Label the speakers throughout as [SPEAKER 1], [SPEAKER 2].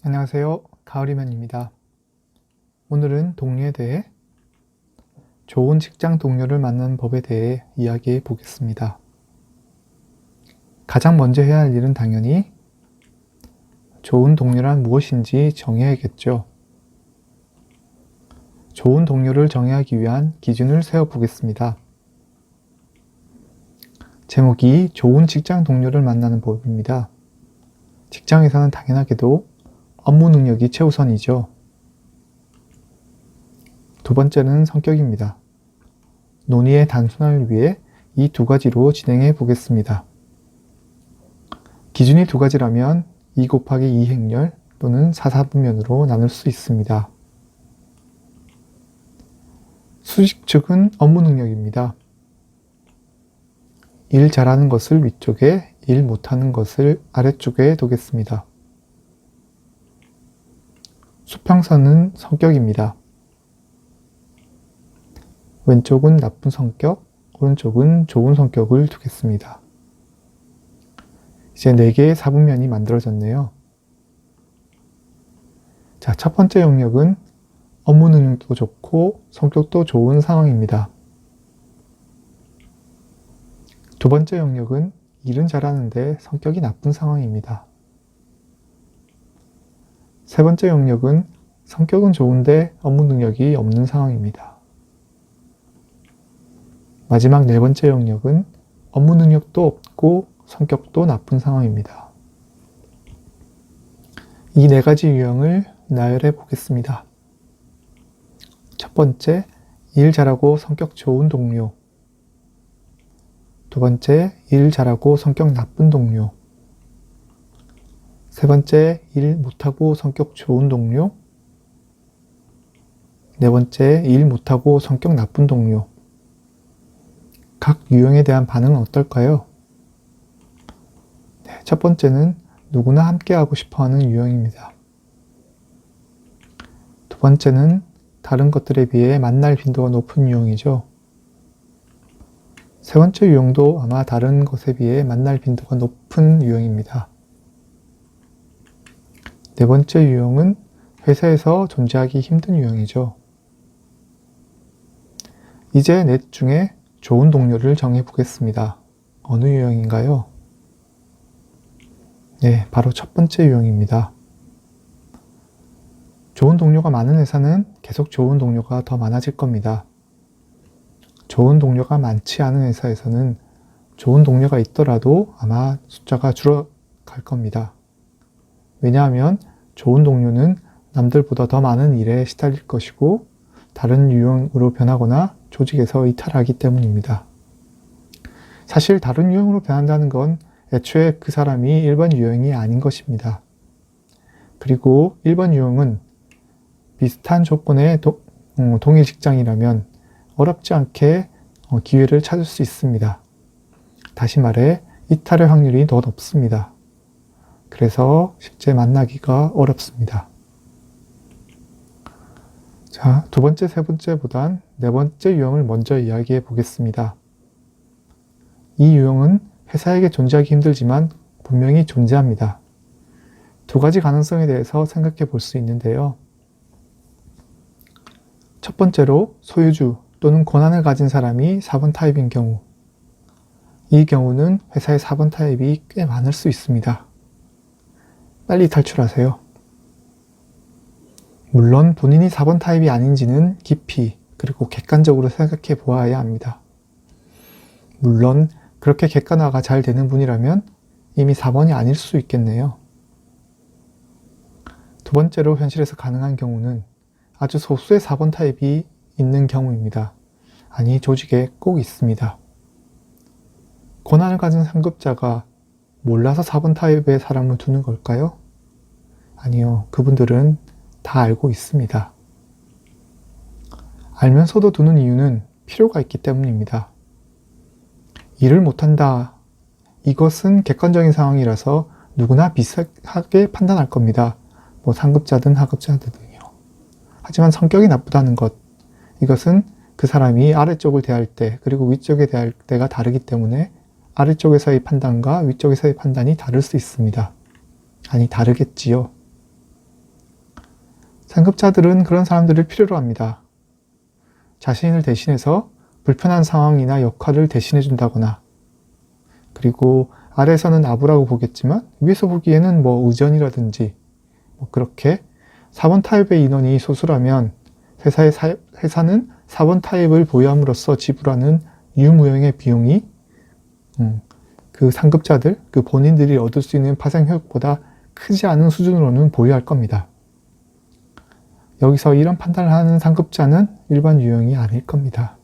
[SPEAKER 1] 안녕하세요. 가을이면입니다. 오늘은 동료에 대해 좋은 직장 동료를 만나는 법에 대해 이야기해 보겠습니다. 가장 먼저 해야 할 일은 당연히 좋은 동료란 무엇인지 정해야겠죠. 좋은 동료를 정하기 위한 기준을 세워보겠습니다. 제목이 좋은 직장 동료를 만나는 법입니다. 직장에서는 당연하게도 업무 능력이 최우선이죠. 두 번째는 성격입니다. 논의의 단순화를 위해 이 두 가지로 진행해 보겠습니다. 기준이 두 가지라면 2 곱하기 2 행렬 또는 4사분면으로 나눌 수 있습니다. 수직축은 업무 능력입니다. 일 잘하는 것을 위쪽에, 일 못하는 것을 아래쪽에 두겠습니다. 수평선은 성격입니다. 왼쪽은 나쁜 성격, 오른쪽은 좋은 성격을 두겠습니다. 이제 4개의 사분면이 만들어졌네요. 자, 첫 번째 영역은 업무 능력도 좋고 성격도 좋은 상황입니다. 두 번째 영역은 일은 잘하는데 성격이 나쁜 상황입니다. 세 번째 영역은 성격은 좋은데 업무 능력이 없는 상황입니다. 마지막 네 번째 영역은 업무 능력도 없고 성격도 나쁜 상황입니다. 이 네 가지 유형을 나열해 보겠습니다. 첫 번째, 일 잘하고 성격 좋은 동료. 두 번째, 일 잘하고 성격 나쁜 동료. 세 번째, 일 못하고 성격 좋은 동료. 네 번째, 일 못하고 성격 나쁜 동료. 각 유형에 대한 반응은 어떨까요? 네, 첫 번째는 누구나 함께하고 싶어하는 유형입니다. 두 번째는 다른 것들에 비해 만날 빈도가 높은 유형이죠. 세 번째 유형도 아마 다른 것에 비해 만날 빈도가 높은 유형입니다. 네 번째 유형은 회사에서 존재하기 힘든 유형이죠. 이제 넷 중에 좋은 동료를 정해 보겠습니다. 어느 유형인가요? 네, 바로 첫 번째 유형입니다. 좋은 동료가 많은 회사는 계속 좋은 동료가 더 많아질 겁니다. 좋은 동료가 많지 않은 회사에서는 좋은 동료가 있더라도 아마 숫자가 줄어갈 겁니다. 왜냐하면 좋은 동료는 남들보다 더 많은 일에 시달릴 것이고 다른 유형으로 변하거나 조직에서 이탈하기 때문입니다. 사실 다른 유형으로 변한다는 건 애초에 그 사람이 1번 유형이 아닌 것입니다. 그리고 1번 유형은 비슷한 조건의 동일 직장이라면 어렵지 않게 기회를 찾을 수 있습니다. 다시 말해 이탈의 확률이 더 높습니다. 그래서 실제 만나기가 어렵습니다. 자, 두 번째, 세 번째보단 네 번째 유형을 먼저 이야기해 보겠습니다. 이 유형은 회사에게 존재하기 힘들지만 분명히 존재합니다. 두 가지 가능성에 대해서 생각해 볼 수 있는데요. 첫 번째로 소유주 또는 권한을 가진 사람이 4번 타입인 경우, 이 경우는 회사의 4번 타입이 꽤 많을 수 있습니다. 빨리 탈출하세요. 물론 본인이 4번 타입이 아닌지는 깊이 그리고 객관적으로 생각해 보아야 합니다. 물론 그렇게 객관화가 잘 되는 분이라면 이미 4번이 아닐 수 있겠네요. 두 번째로 현실에서 가능한 경우는 아주 소수의 4번 타입이 있는 경우입니다. 아니, 조직에 꼭 있습니다. 권한을 가진 상급자가 몰라서 4번 타입의 사람을 두는 걸까요? 아니요, 그분들은 다 알고 있습니다. 알면서도 두는 이유는 필요가 있기 때문입니다. 일을 못한다. 이것은 객관적인 상황이라서 누구나 비슷하게 판단할 겁니다. 뭐 상급자든 하급자든요. 하지만 성격이 나쁘다는 것, 이것은 그 사람이 아래쪽을 대할 때 그리고 위쪽에 대할 때가 다르기 때문에 아래쪽에서의 판단과 위쪽에서의 판단이 다를 수 있습니다. 아니, 다르겠지요. 상급자들은 그런 사람들을 필요로 합니다. 자신을 대신해서 불편한 상황이나 역할을 대신해 준다거나, 그리고 아래에서는 아부라고 보겠지만 위에서 보기에는 뭐 의전이라든지 뭐 그렇게 4번 타입의 인원이 소수라면 회사는 4번 타입을 보유함으로써 지불하는 유무형의 비용이 그 상급자들, 그 본인들이 얻을 수 있는 파생 효율보다 크지 않은 수준으로는 보유할 겁니다. 여기서 이런 판단을 하는 상급자는 일반 유형이 아닐 겁니다.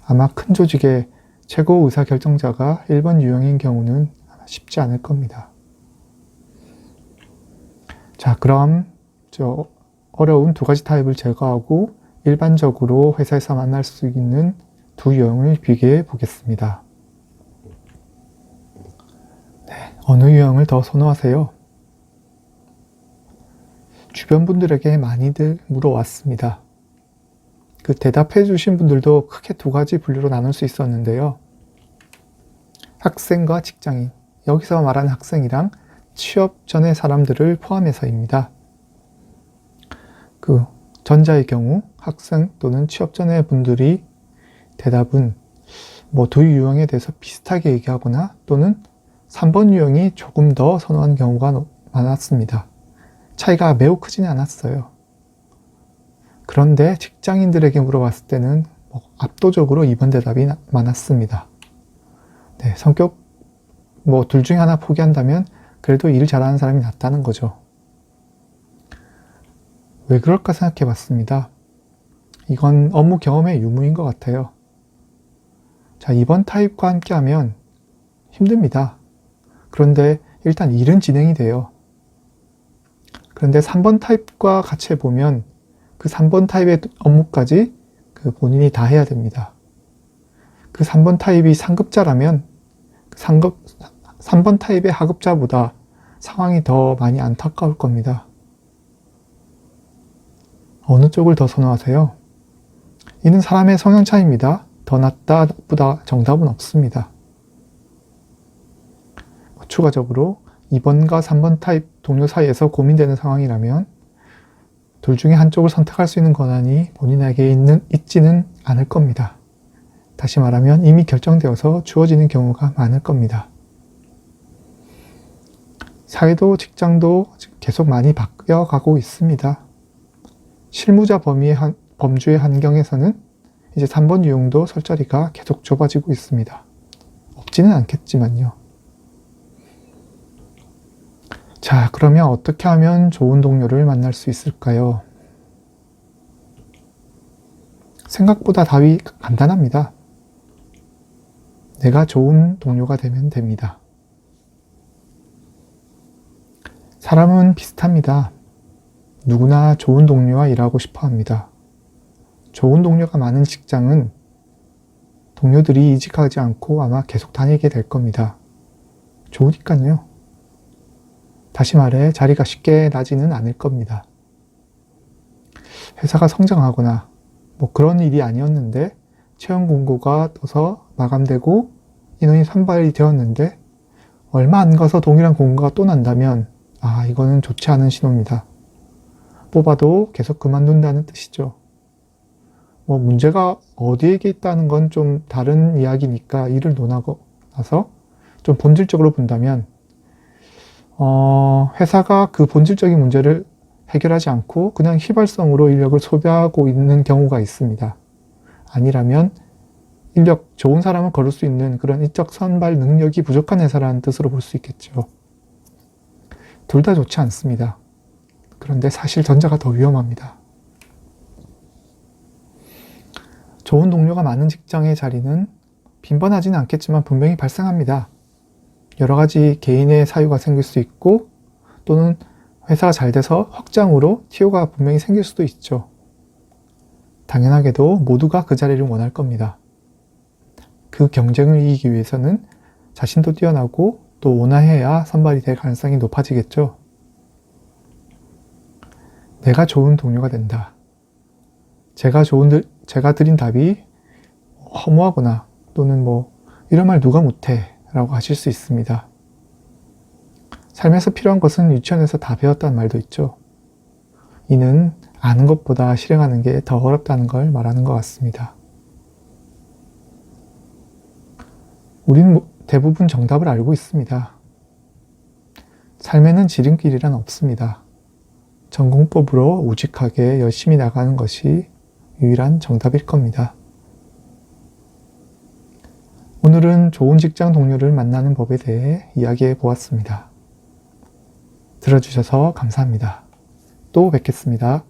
[SPEAKER 1] 아마 큰 조직의 최고 의사결정자가 일반 유형인 경우는 쉽지 않을 겁니다. 자, 그럼 저 어려운 두 가지 타입을 제거하고 일반적으로 회사에서 만날 수 있는 두 유형을 비교해 보겠습니다. 네, 어느 유형을 더 선호하세요? 주변 분들에게 많이들 물어왔습니다. 그 대답해 주신 분들도 크게 두 가지 분류로 나눌 수 있었는데요. 학생과 직장인, 여기서 말하는 학생이랑 취업 전의 사람들을 포함해서입니다. 그 전자의 경우 학생 또는 취업 전의 분들이 대답은 뭐 두 유형에 대해서 비슷하게 얘기하거나 또는 3번 유형이 조금 더 선호한 경우가 많았습니다. 차이가 매우 크지는 않았어요. 그런데 직장인들에게 물어봤을 때는 압도적으로 2번 대답이 많았습니다. 네, 성격 뭐 둘 중에 하나 포기한다면 그래도 일 잘하는 사람이 낫다는 거죠. 왜 그럴까 생각해 봤습니다. 이건 업무 경험의 유무인 것 같아요. 자, 2번 타입과 함께 하면 힘듭니다. 그런데 일단 일은 진행이 돼요. 그런데 3번 타입과 같이 해보면 그 3번 타입의 업무까지 그 본인이 다 해야 됩니다. 그 3번 타입이 상급자라면 3번 타입의 하급자보다 상황이 더 많이 안타까울 겁니다. 어느 쪽을 더 선호하세요? 이는 사람의 성향 차이입니다. 더 낫다, 나쁘다 정답은 없습니다. 추가적으로 2번과 3번 타입 동료 사이에서 고민되는 상황이라면 둘 중에 한쪽을 선택할 수 있는 권한이 본인에게 있지는 않을 겁니다. 다시 말하면 이미 결정되어서 주어지는 경우가 많을 겁니다. 사회도 직장도 계속 많이 바뀌어가고 있습니다. 실무자 범주의 환경에서는 이제 3번 유형도 설 자리가 계속 좁아지고 있습니다. 없지는 않겠지만요. 자, 그러면 어떻게 하면 좋은 동료를 만날 수 있을까요? 생각보다 답이 간단합니다. 내가 좋은 동료가 되면 됩니다. 사람은 비슷합니다. 누구나 좋은 동료와 일하고 싶어 합니다. 좋은 동료가 많은 직장은 동료들이 이직하지 않고 아마 계속 다니게 될 겁니다. 좋으니까요. 다시 말해 자리가 쉽게 나지는 않을 겁니다. 회사가 성장하거나 뭐 그런 일이 아니었는데 채용 공고가 떠서 마감되고 인원이 선발이 되었는데 얼마 안 가서 동일한 공고가 또 난다면 이거는 좋지 않은 신호입니다. 뽑아도 계속 그만둔다는 뜻이죠. 뭐 문제가 어디에 있다는 건 좀 다른 이야기니까 이를 논하고 나서 좀 본질적으로 본다면 회사가 그 본질적인 문제를 해결하지 않고 그냥 휘발성으로 인력을 소비하고 있는 경우가 있습니다. 아니라면 인력 좋은 사람을 거를 수 있는 그런 인적 선발 능력이 부족한 회사라는 뜻으로 볼 수 있겠죠. 둘 다 좋지 않습니다. 그런데 사실 전자가 더 위험합니다. 좋은 동료가 많은 직장의 자리는 빈번하지는 않겠지만 분명히 발생합니다. 여러 가지 개인의 사유가 생길 수 있고 또는 회사가 잘 돼서 확장으로 TO가 분명히 생길 수도 있죠. 당연하게도 모두가 그 자리를 원할 겁니다. 그 경쟁을 이기기 위해서는 자신도 뛰어나고 또 원활해야 선발이 될 가능성이 높아지겠죠. 내가 좋은 동료가 된다. 제가 드린 답이 허무하거나 또는 이런 말 누가 못해 라고 하실 수 있습니다. 삶에서 필요한 것은 유치원에서 다 배웠다는 말도 있죠. 이는 아는 것보다 실행하는 게 더 어렵다는 걸 말하는 것 같습니다. 우리는 대부분 정답을 알고 있습니다. 삶에는 지름길이란 없습니다. 전공법으로 우직하게 열심히 나가는 것이 유일한 정답일 겁니다. 오늘은 좋은 직장 동료를 만나는 법에 대해 이야기해 보았습니다. 들어주셔서 감사합니다. 또 뵙겠습니다.